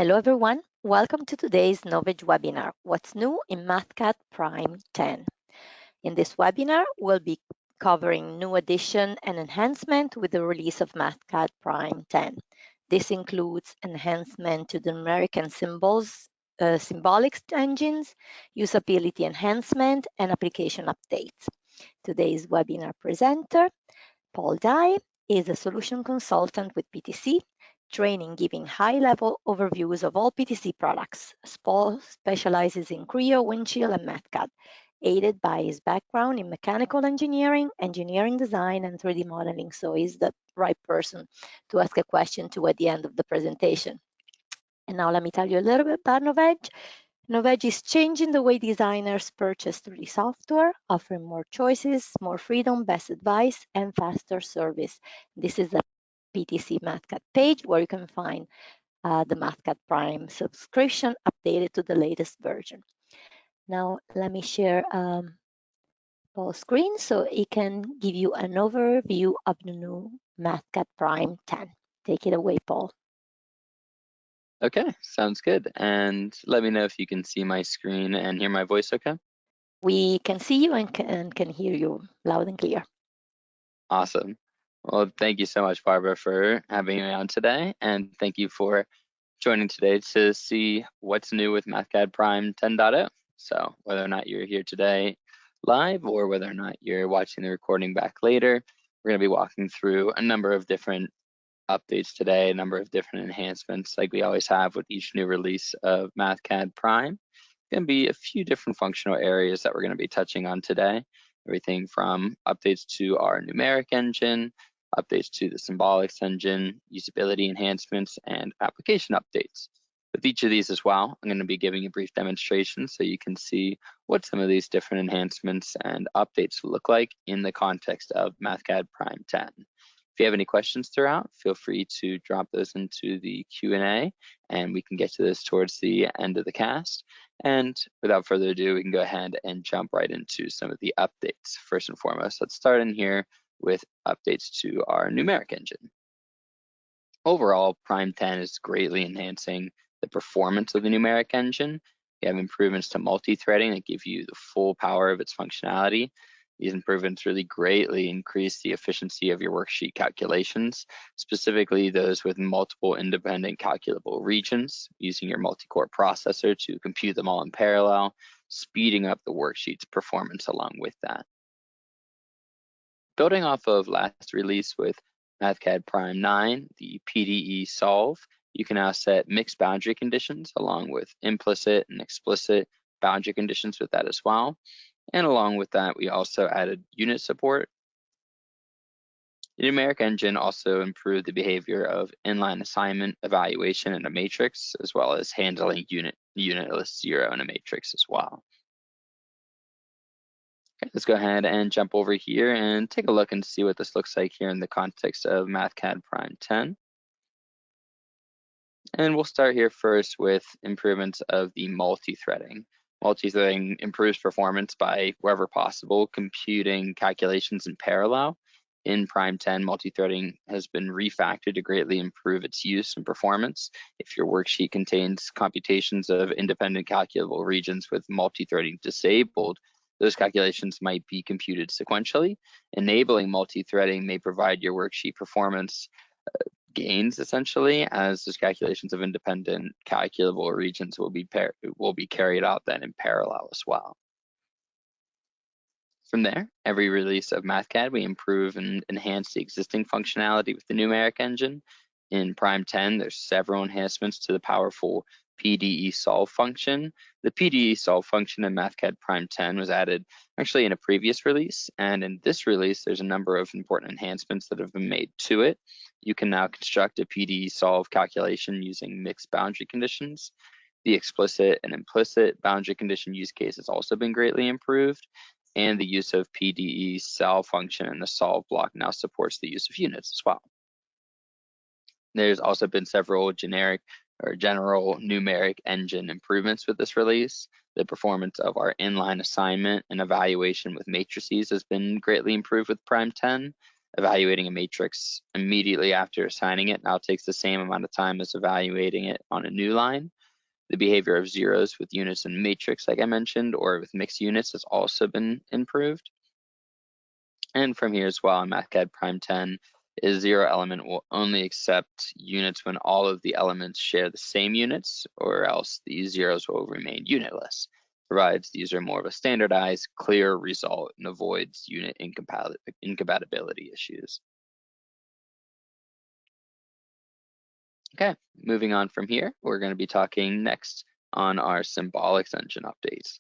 Hello everyone, welcome to today's Knowledge webinar, What's New in Mathcad Prime 10. In this webinar, we'll be covering new addition and enhancement with the release of Mathcad Prime 10. This includes enhancement to the numeric and symbolics engines, usability enhancement, and application updates. Today's webinar presenter, Paul Dye, is a solution consultant with PTC, training giving high-level overviews of all PTC products. Paul specializes in Creo, Windchill, and Mathcad, aided by his background in mechanical engineering, engineering design, and 3D modeling, so he's the right person to ask a question to at the end of the presentation. And now let me tell you a little bit about Knowledge. Knowledge is changing the way designers purchase 3D software, offering more choices, more freedom, best advice, and faster service. This is a PTC Mathcad page where you can find the Mathcad Prime subscription updated to the latest version. Now, let me share Paul's screen so he can give you an overview of the new Mathcad Prime 10. Take it away, Paul. Okay, sounds good. And let me know if you can see my screen and hear my voice okay? We can see you and can hear you loud and clear. Awesome. Well, thank you so much, Barbara, for having me on today. And thank you for joining today to see what's new with Mathcad Prime 10.0. So whether or not you're here today live or whether or not you're watching the recording back later, we're going to be walking through a number of different updates today, a number of different enhancements like we always have with each new release of Mathcad Prime. Going to be a few different functional areas that we're going to be touching on today. Everything from updates to our numeric engine, updates to the symbolics engine, usability enhancements, and application updates. With each of these as well, I'm going to be giving a brief demonstration so you can see what some of these different enhancements and updates look like in the context of Mathcad Prime 10. If you have any questions throughout, feel free to drop those into the Q&A and we can get to this towards the end of the cast. And without further ado, we can go ahead and jump right into some of the updates. First and foremost, let's start in here with updates to our numeric engine. Overall, Prime 10 is greatly enhancing the performance of the numeric engine. We have improvements to multi-threading that give you the full power of its functionality. These improvements really greatly increase the efficiency of your worksheet calculations, specifically those with multiple independent calculable regions, using your multi-core processor to compute them all in parallel, speeding up the worksheet's performance along with that. Building off of last release with Mathcad Prime 9, the PDE solve, you can now set mixed boundary conditions along with implicit and explicit boundary conditions with that as well. And along with that, we also added unit support. The numeric engine also improved the behavior of inline assignment evaluation in a matrix, as well as handling unitless zero in a matrix as well. Okay, let's go ahead and jump over here and take a look and see what this looks like here in the context of Mathcad Prime 10. And we'll start here first with improvements of the multi-threading. Multi-threading improves performance by, wherever possible, computing calculations in parallel. In Prime 10, multi-threading has been refactored to greatly improve its use and performance. If your worksheet contains computations of independent calculable regions with multi-threading disabled, those calculations might be computed sequentially. Enabling multi-threading may provide your worksheet performance gains essentially, as those calculations of independent calculable regions will be carried out then in parallel as well. From there, every release of Mathcad, we improve and enhance the existing functionality with the numeric engine. In Prime 10, there's several enhancements to the powerful PDE solve function. The PDE solve function in Mathcad Prime 10 was added actually in a previous release, and in this release, there's a number of important enhancements that have been made to it. You can now construct a PDE solve calculation using mixed boundary conditions. The explicit and implicit boundary condition use case has also been greatly improved, and the use of PDE solve function in the solve block now supports the use of units as well. There's also been several general numeric engine improvements with this release. The performance of our inline assignment and evaluation with matrices has been greatly improved with Prime 10. evaluating a matrix immediately after assigning it now takes the same amount of time as evaluating it on a new line. The behavior of zeros with units and matrix, like I mentioned, or with mixed units has also been improved. And from here as well in Mathcad Prime 10, is zero element will only accept units when all of the elements share the same units, or else these zeros will remain unitless. Provides the user more of a standardized, clear result and avoids unit incompatibility issues. Okay, moving on from here, we're going to be talking next on our Symbolic Engine updates.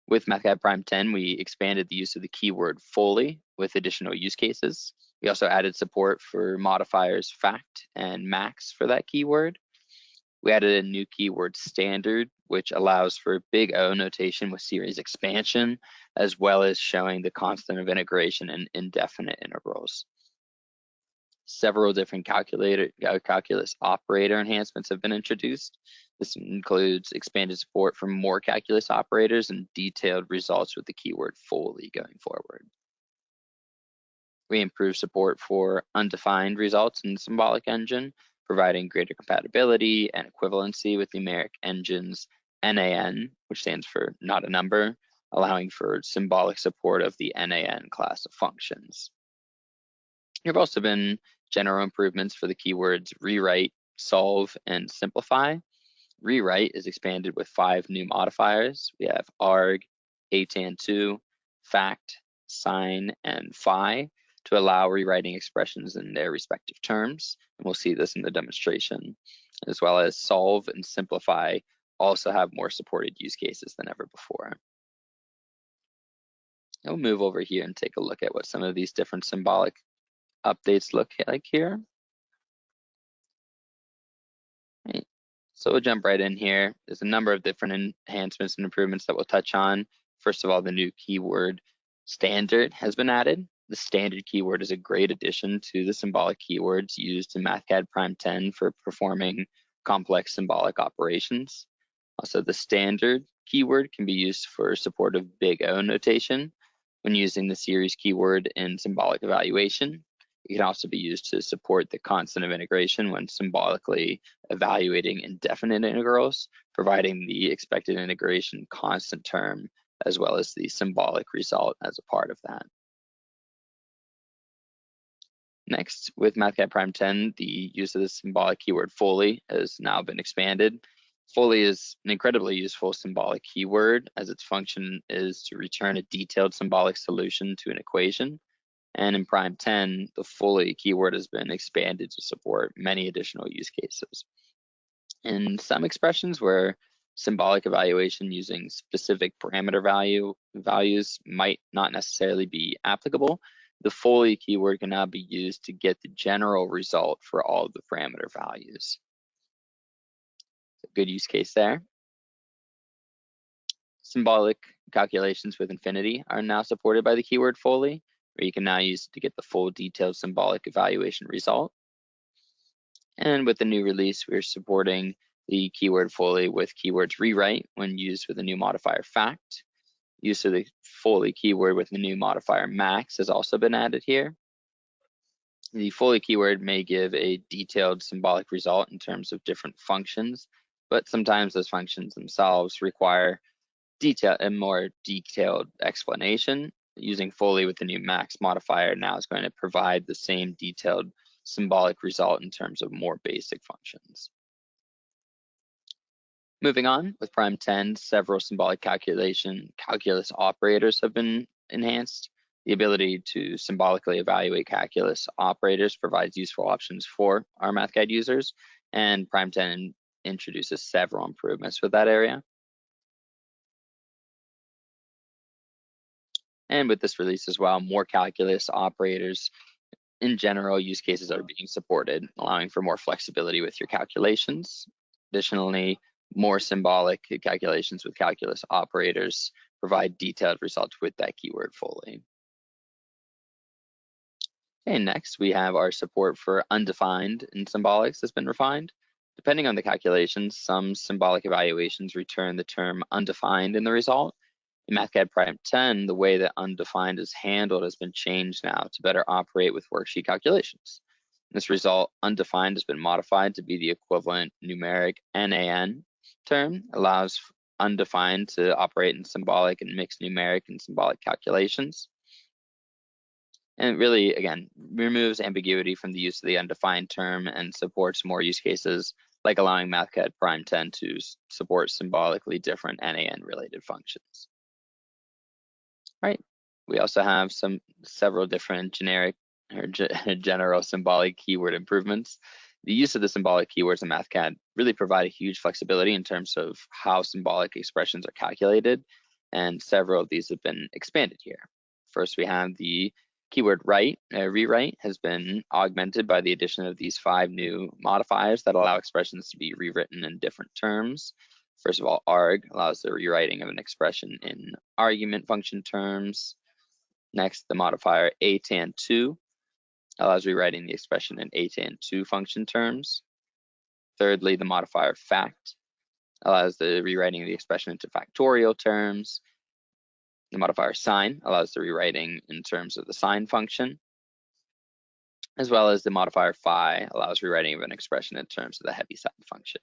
With Mathcad Prime 10, we expanded the use of the keyword fully with additional use cases. We also added support for modifiers fact and max for that keyword. We added a new keyword standard, which allows for big O notation with series expansion, as well as showing the constant of integration and indefinite integrals. Several different calculus operator enhancements have been introduced. This includes expanded support for more calculus operators and detailed results with the keyword fully going forward. We improved support for undefined results in Symbolic Engine, providing greater compatibility and equivalency with numeric engine's NaN, which stands for not a number, allowing for symbolic support of the NaN class of functions. There have also been general improvements for the keywords rewrite, solve, and simplify. Rewrite is expanded with 5 new modifiers. We have arg, atan2, fact, sign, and phi to allow rewriting expressions in their respective terms. And we'll see this in the demonstration, as well as solve and simplify also have more supported use cases than ever before. We'll move over here and take a look at what some of these different symbolic updates look like here. Right. So we'll jump right in here. There's a number of different enhancements and improvements that we'll touch on. First of all, the new keyword standard has been added. The standard keyword is a great addition to the symbolic keywords used in Mathcad Prime 10 for performing complex symbolic operations. Also, the standard keyword can be used for support of big O notation when using the series keyword in symbolic evaluation. It can also be used to support the constant of integration when symbolically evaluating indefinite integrals, providing the expected integration constant term, as well as the symbolic result as a part of that. Next, with Mathcad Prime 10, the use of the symbolic keyword fully has now been expanded. Fully is an incredibly useful symbolic keyword, as its function is to return a detailed symbolic solution to an equation. And in Prime 10, the fully keyword has been expanded to support many additional use cases. In some expressions where symbolic evaluation using specific parameter values might not necessarily be applicable, the fully keyword can now be used to get the general result for all of the parameter values. A good use case there. Symbolic calculations with infinity are now supported by the keyword fully, where you can now use it to get the full detailed symbolic evaluation result. And with the new release, we're supporting the keyword fully with keywords rewrite when used with a new modifier fact. Use of the fully keyword with the new modifier max has also been added here. The fully keyword may give a detailed symbolic result in terms of different functions, but sometimes those functions themselves require a more detailed explanation. Using fully with the new max modifier now is going to provide the same detailed symbolic result in terms of more basic functions. Moving on, with Prime 10, several symbolic calculus operators have been enhanced. The ability to symbolically evaluate calculus operators provides useful options for our Mathcad users, and Prime 10 introduces several improvements with that area. And with this release as well, more calculus operators in general use cases are being supported, allowing for more flexibility with your calculations. Additionally, more symbolic calculations with calculus operators provide detailed results with that keyword fully. Okay, next we have our support for undefined in symbolics has been refined. Depending on the calculations, some symbolic evaluations return the term undefined in the result, In Mathcad Prime 10, the way that undefined is handled has been changed now to better operate with worksheet calculations. In this result, undefined has been modified to be the equivalent numeric NaN term, allows undefined to operate in symbolic and mixed numeric and symbolic calculations. And really, again, removes ambiguity from the use of the undefined term and supports more use cases, like allowing Mathcad Prime 10 to support symbolically different NaN-related functions. Right. We also have several different generic or general symbolic keyword improvements. The use of the symbolic keywords in Mathcad really provide a huge flexibility in terms of how symbolic expressions are calculated, and several of these have been expanded here. First, we have the keyword rewrite has been augmented by the addition of these 5 new modifiers that allow expressions to be rewritten in different terms. First of all, arg allows the rewriting of an expression in argument function terms. Next, the modifier atan2 allows rewriting the expression in atan2 function terms. Thirdly, the modifier fact allows the rewriting of the expression into factorial terms. The modifier sign allows the rewriting in terms of the sign function, as well as the modifier phi allows rewriting of an expression in terms of the Heaviside function.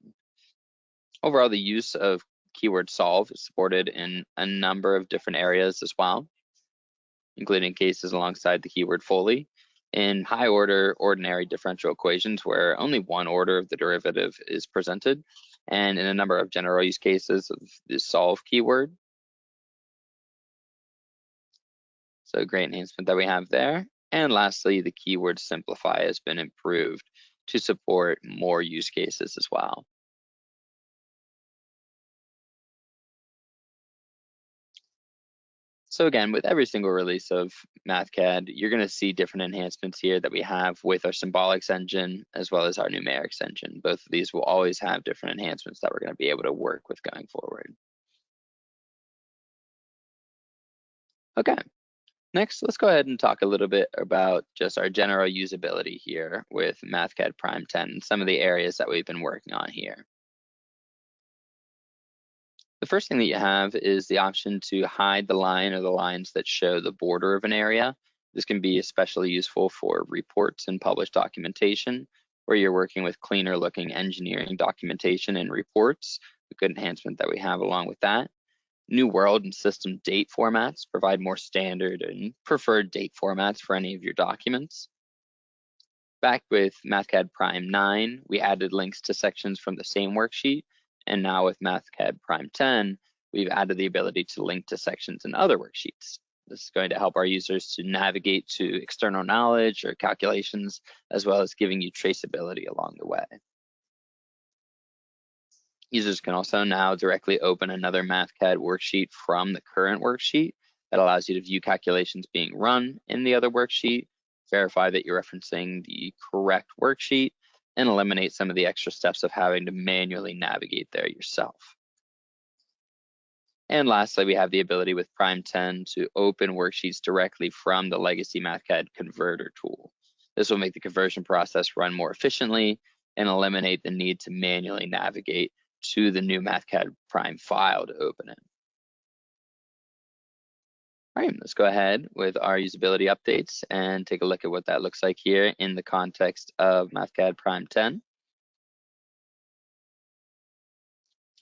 Overall, the use of keyword solve is supported in a number of different areas as well, including cases alongside the keyword fully, in high order ordinary differential equations where only one order of the derivative is presented, and in a number of general use cases of the solve keyword. So great enhancement that we have there. And lastly, the keyword simplify has been improved to support more use cases as well. So again, with every single release of Mathcad, you're going to see different enhancements here that we have with our Symbolics engine as well as our numerics engine. Both of these will always have different enhancements that we're going to be able to work with going forward. Okay, next, let's go ahead and talk a little bit about just our general usability here with Mathcad Prime 10 and some of the areas that we've been working on here. The first thing that you have is the option to hide the line or the lines that show the border of an area. This can be especially useful for reports and published documentation, where you're working with cleaner looking engineering documentation and reports. A good enhancement that we have along with that. New world and system date formats provide more standard and preferred date formats for any of your documents. Back with Mathcad Prime 9, we added links to sections from the same worksheet. And now with Mathcad Prime 10, we've added the ability to link to sections in other worksheets. This is going to help our users to navigate to external knowledge or calculations, as well as giving you traceability along the way. Users can also now directly open another Mathcad worksheet from the current worksheet. That allows you to view calculations being run in the other worksheet, verify that you're referencing the correct worksheet, and eliminate some of the extra steps of having to manually navigate there yourself. And lastly, we have the ability with Prime 10 to open worksheets directly from the legacy Mathcad converter tool. This will make the conversion process run more efficiently and eliminate the need to manually navigate to the new Mathcad Prime file to open it. All right, let's go ahead with our usability updates and take a look at what that looks like here in the context of Mathcad Prime 10.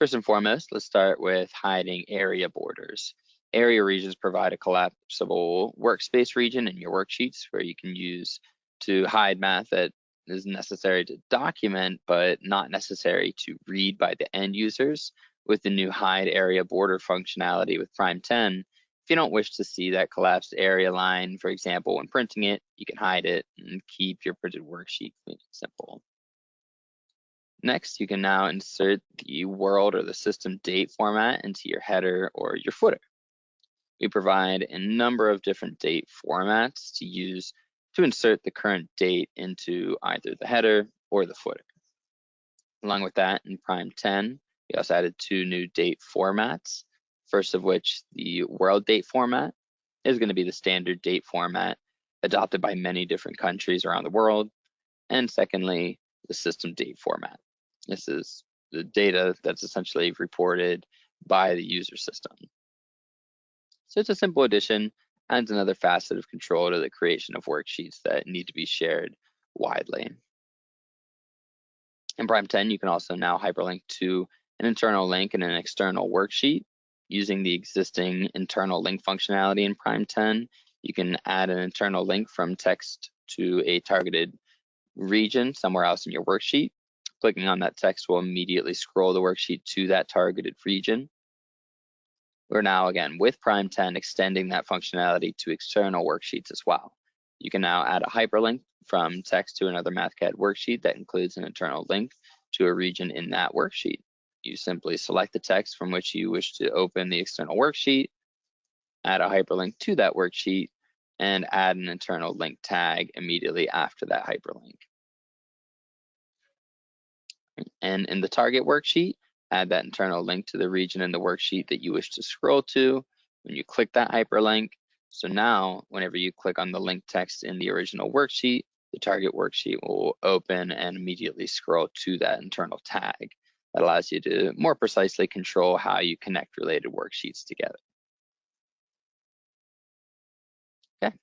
First and foremost, let's start with hiding area borders. Area regions provide a collapsible workspace region in your worksheets where you can use to hide math that is necessary to document, but not necessary to read by the end users. With the new hide area border functionality with Prime 10, if you don't wish to see that collapsed area line, for example, when printing it, you can hide it and keep your printed worksheet clean and simple. Next, you can now insert the world or the system date format into your header or your footer. We provide a number of different date formats to use to insert the current date into either the header or the footer. Along with that, in Prime 10, we also added 2 new date formats. First of which, the world date format is going to be the standard date format adopted by many different countries around the world. And secondly, the system date format. This is the data that's essentially reported by the user system. So it's a simple addition, adds another facet of control to the creation of worksheets that need to be shared widely. In Prime 10, you can also now hyperlink to an internal link in an external worksheet. Using the existing internal link functionality in Prime 10, you can add an internal link from text to a targeted region somewhere else in your worksheet. Clicking on that text will immediately scroll the worksheet to that targeted region. We're now, again, with Prime 10, extending that functionality to external worksheets as well. You can now add a hyperlink from text to another Mathcad worksheet that includes an internal link to a region in that worksheet. You simply select the text from which you wish to open the external worksheet, add a hyperlink to that worksheet, and add an internal link tag immediately after that hyperlink. And in the target worksheet, add that internal link to the region in the worksheet that you wish to scroll to when you click that hyperlink. So now, whenever you click on the link text in the original worksheet, the target worksheet will open and immediately scroll to that internal tag. That allows you to more precisely control how you connect related worksheets together. Okay,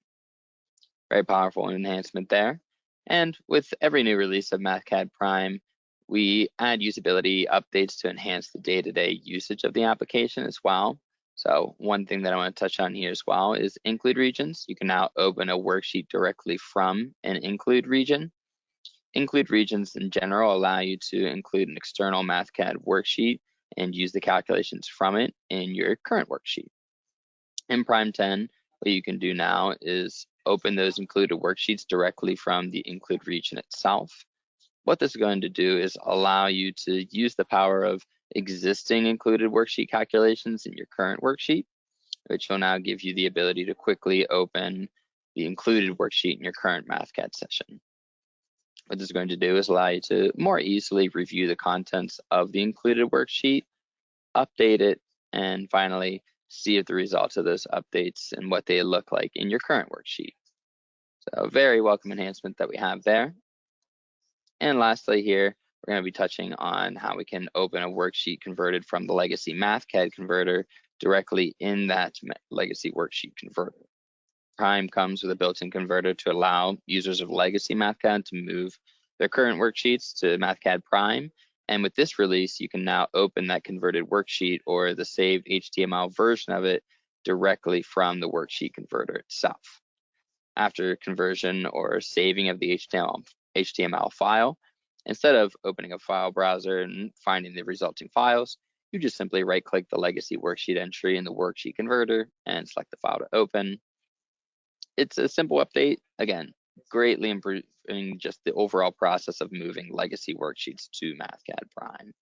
very powerful enhancement there. And with every new release of Mathcad Prime, we add usability updates to enhance the day-to-day usage of the application as well. So one thing that I want to touch on here as well is include regions. You can now open a worksheet directly from an include region. Include regions in general allow you to include an external Mathcad worksheet and use the calculations from it in your current worksheet. In Prime 10, what you can do now is open those included worksheets directly from the include region itself. What this is going to do is allow you to use the power of existing included worksheet calculations in your current worksheet, which will now give you the ability to quickly open the included worksheet in your current Mathcad session. What this is going to do is allow you to more easily review the contents of the included worksheet, update it, and finally see if the results of those updates and what they look like in your current worksheet. So a very welcome enhancement that we have there. And lastly here, we're going to be touching on how we can open a worksheet converted from the legacy Mathcad converter directly in that legacy worksheet converter. Prime comes with a built-in converter to allow users of legacy Mathcad to move their current worksheets to Mathcad Prime. And with this release, you can now open that converted worksheet or the saved HTML version of it directly from the worksheet converter itself. After conversion or saving of the HTML file, instead of opening a file browser and finding the resulting files, you just simply right-click the legacy worksheet entry in the worksheet converter and select the file to open. It's a simple update, again, greatly improving just the overall process of moving legacy worksheets to Mathcad Prime.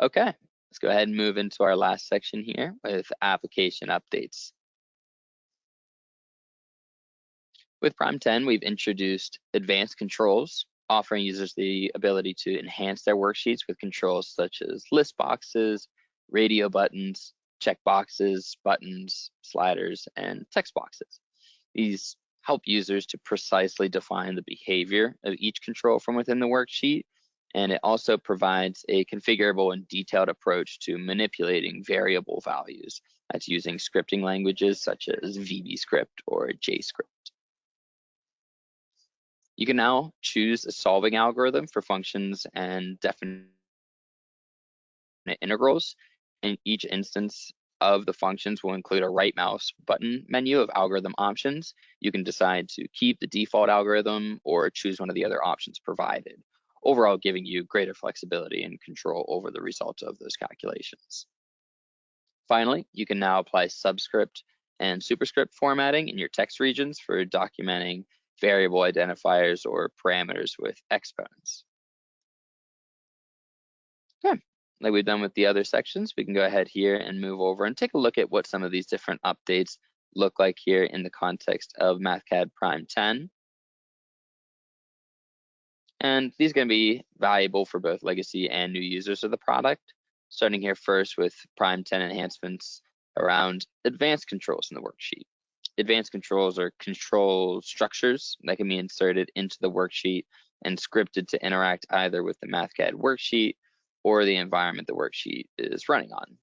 Okay, let's go ahead and move into our last section here with application updates. With Prime 10, we've introduced advanced controls, offering users the ability to enhance their worksheets with controls such as list boxes, radio buttons, checkboxes, buttons, sliders, and text boxes. These help users to precisely define the behavior of each control from within the worksheet, and it also provides a configurable and detailed approach to manipulating variable values. That's using scripting languages such as VBScript or JScript. You can now choose a solving algorithm for functions and definite integrals. And each instance of the functions will include a right mouse button menu of algorithm options. You can decide to keep the default algorithm or choose one of the other options provided, overall giving you greater flexibility and control over the results of those calculations. Finally, you can now apply subscript and superscript formatting in your text regions for documenting variable identifiers or parameters with exponents. Okay, like we've done with the other sections, we can go ahead here and move over and take a look at what some of these different updates look like here in the context of Mathcad Prime 10. And these are going to be valuable for both legacy and new users of the product. Starting here first with Prime 10 enhancements around advanced controls in the worksheet. Advanced controls are control structures that can be inserted into the worksheet and scripted to interact either with the Mathcad worksheet or the environment the worksheet is running on.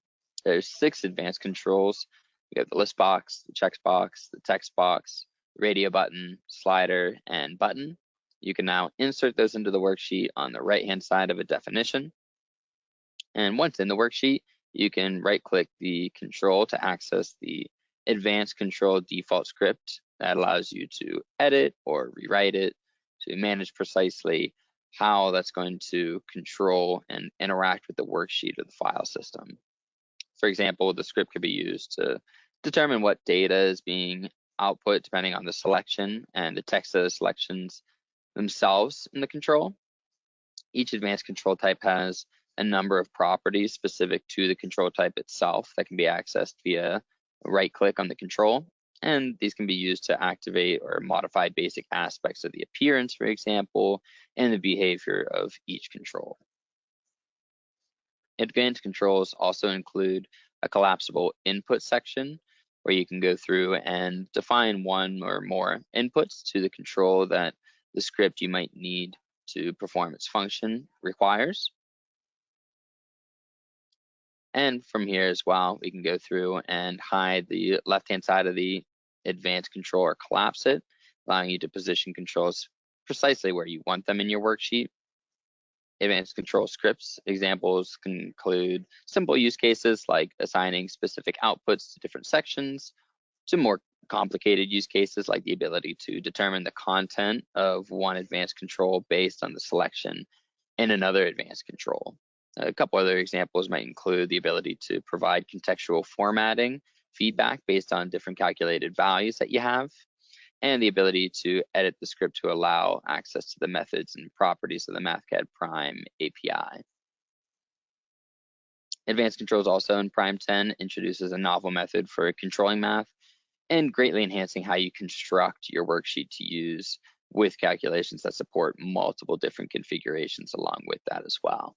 There's 6 advanced controls. We have the list box, the check box, the text box, radio button, slider, and button. You can now insert those into the worksheet on the right-hand side of a definition. And once in the worksheet, you can right-click the control to access the advanced control default script that allows you to edit or rewrite it to manage precisely how that's going to control and interact with the worksheet or the file system. For example, the script could be used to determine what data is being output depending on the selection and the text of the selections themselves in the control. Each advanced control type has a number of properties specific to the control type itself that can be accessed via a right click on the control. And these can be used to activate or modify basic aspects of the appearance, for example, and the behavior of each control. Advanced controls also include a collapsible input section where you can go through and define one or more inputs to the control that the script you might need to perform its function requires. And from here as well, we can go through and hide the left-hand side of the advanced control or collapse it, allowing you to position controls precisely where you want them in your worksheet. Advanced control scripts examples can include simple use cases like assigning specific outputs to different sections, to more complicated use cases like the ability to determine the content of one advanced control based on the selection in another advanced control. A couple other examples might include the ability to provide contextual formatting feedback based on different calculated values that you have, and the ability to edit the script to allow access to the methods and properties of the Mathcad Prime API. Advanced Controls also in Prime 10 introduces a novel method for controlling math and greatly enhancing how you construct your worksheet to use with calculations that support multiple different configurations along with that as well.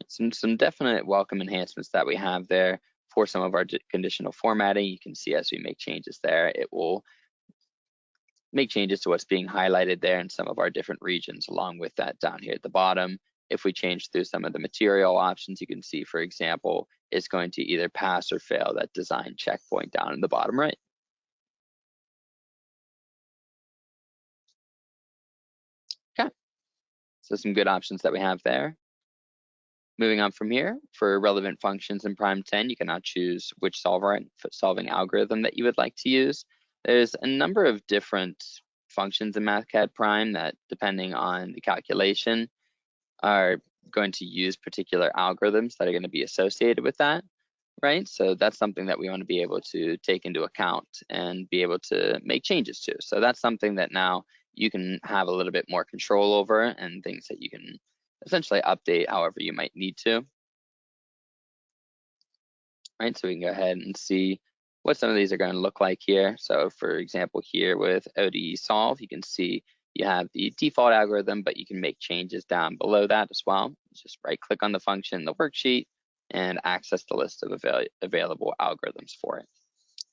Some definite welcome enhancements that we have there for some of our conditional formatting. You can see as we make changes there, it will make changes to what's being highlighted there in some of our different regions along with that down here at the bottom. If we change through some of the material options, you can see, for example, it's going to either pass or fail that design checkpoint down in the bottom right. Okay, so some good options that we have there. Moving on from here, for relevant functions in Prime 10, you can now choose which solving algorithm that you would like to use. There's a number of different functions in Mathcad Prime that, depending on the calculation, are going to use particular algorithms that are going to be associated with that, right? So that's something that we want to be able to take into account and be able to make changes to. So that's something that now you can have a little bit more control over and things that you can essentially update however you might need to. Right, so we can go ahead and see what some of these are going to look like here. So for example, here with ODE solve, you can see you have the default algorithm, but you can make changes down below that as well. Just right click on the function in the worksheet and access the list of available algorithms for it.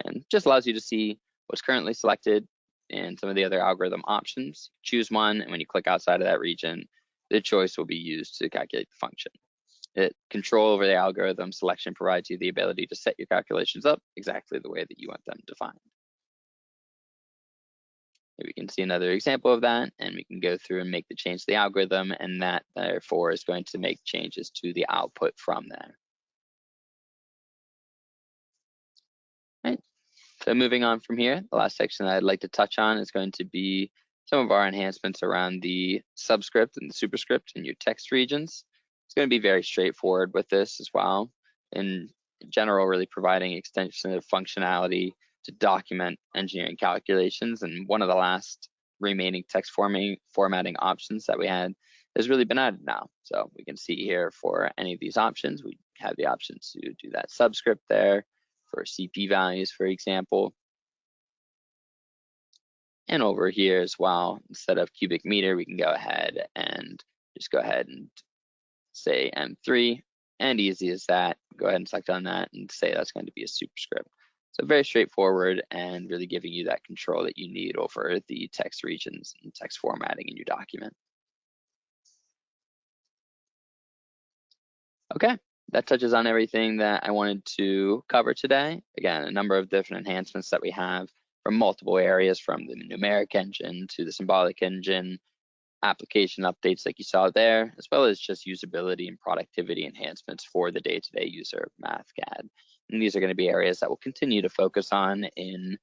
And just allows you to see what's currently selected and some of the other algorithm options. Choose one, and when you click outside of that region, the choice will be used to calculate the function. Control over the algorithm selection provides you the ability to set your calculations up exactly the way that you want them defined. Here we can see another example of that, and we can go through and make the change to the algorithm, and that therefore is going to make changes to the output from there. Right. So moving on from here, the last section that I'd like to touch on is going to be some of our enhancements around the subscript and the superscript in your text regions. It's going to be very straightforward with this as well. In general, really providing extensive functionality to document engineering calculations. And one of the last remaining text formatting options that we had has really been added now. So we can see here for any of these options, we have the options to do that subscript there for CP values, for example. And over here as well, instead of cubic meter, we can go ahead and just go ahead and say M3, and easy as that, go ahead and select on that and say that's going to be a superscript. So very straightforward and really giving you that control that you need over the text regions and text formatting in your document. Okay, that touches on everything that I wanted to cover today. Again, a number of different enhancements that we have from multiple areas, from the numeric engine to the symbolic engine, application updates like you saw there, as well as just usability and productivity enhancements for the day-to-day user of Mathcad. And these are going to be areas that we'll continue to focus on in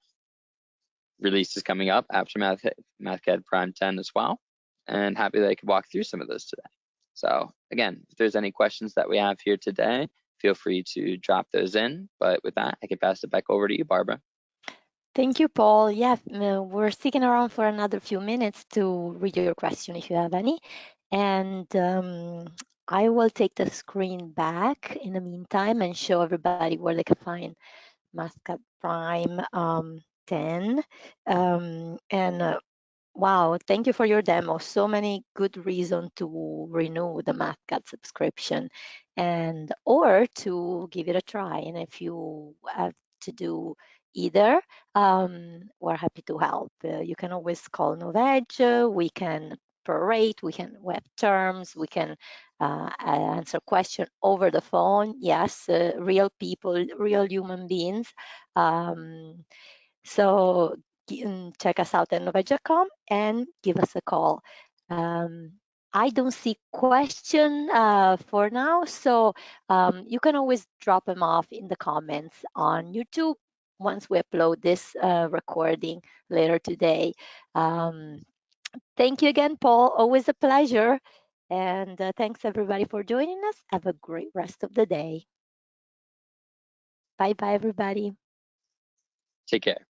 releases coming up after Mathcad Prime 10 as well. And happy that I could walk through some of those today. So again, if there's any questions that we have here today, feel free to drop those in. But with that, I can pass it back over to you, Barbara. Thank you, Paul. Yeah, we're sticking around for another few minutes to read your question if you have any. And I will take the screen back in the meantime and show everybody where they can find Mathcad Prime 10. Wow, thank you for your demo. So many good reasons to renew the Mathcad subscription or to give it a try. And if you have to do either, we're happy to help. You can always call Noveg. We can prorate, we have terms, we can answer questions over the phone. Yes, real people, real human beings. So check us out at noveg.com and give us a call. I don't see question for now, so you can always drop them off in the comments on YouTube once we upload this recording later today. Thank you again, Paul. Always a pleasure. And thanks everybody for joining us. Have a great rest of the day. Bye-bye, everybody. Take care.